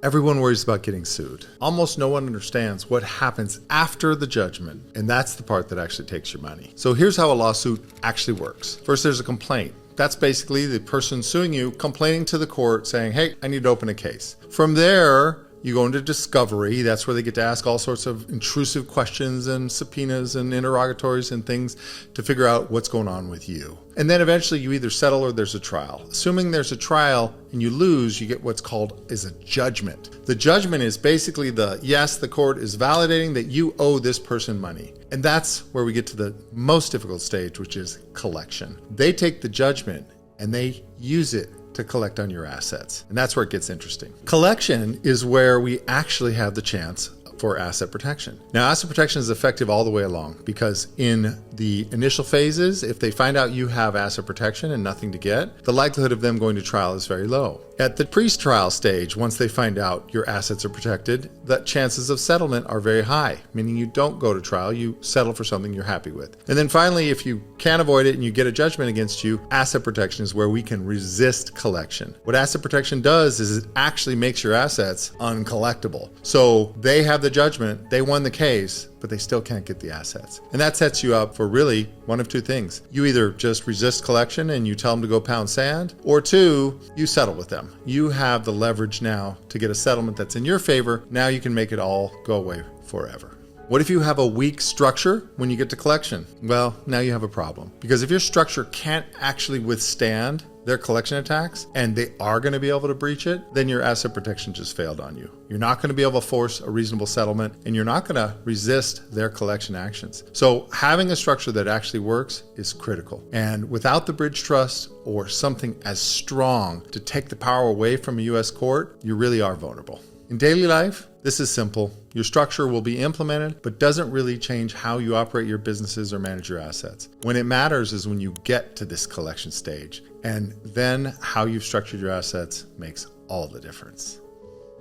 Everyone worries about getting sued. Almost no one understands what happens after the judgment, and that's the part that actually takes your money. So here's how a lawsuit actually works. First, there's a complaint. That's basically the person suing you complaining to the court saying, hey, I need to open a case. From there, you go into discovery. That's where they get to ask all sorts of intrusive questions and subpoenas and interrogatories and things to figure out what's going on with you. And then eventually you either settle or there's a trial. Assuming there's a trial and you lose, you get what's called a judgment. The judgment is basically the court is validating that you owe this person money. And that's where we get to the most difficult stage, which is collection. They take the judgment and they use it to collect on your assets. And that's where it gets interesting. Collection is where we actually have the chance for asset protection. Now, asset protection is effective all the way along because in the initial phases, if they find out you have asset protection and nothing to get, the likelihood of them going to trial is very low. At the pre-trial stage, once they find out your assets are protected, the chances of settlement are very high, meaning you don't go to trial, you settle for something you're happy with. And then finally, if you can't avoid it and you get a judgment against you, asset protection is where we can resist collection. What asset protection does is it actually makes your assets uncollectible. So they have the judgment, they won the case, but they still can't get the assets. And that sets you up for really one of two things. You either just resist collection and you tell them to go pound sand, or two, you settle with them. You have the leverage now to get a settlement that's in your favor. Now you can make it all go away forever. What if you have a weak structure when you get to collection? Well, now you have a problem. Because if your structure can't actually withstand their collection attacks and they are going to be able to breach it, then your asset protection just failed on you. You're not going to be able to force a reasonable settlement and you're not going to resist their collection actions. So having a structure that actually works is critical. And without the bridge trust or something as strong to take the power away from a U.S. court, you really are vulnerable. In daily life, this is simple. Your structure will be implemented, but doesn't really change how you operate your businesses or manage your assets. When it matters is when you get to this collection stage, and then how you've structured your assets makes all the difference.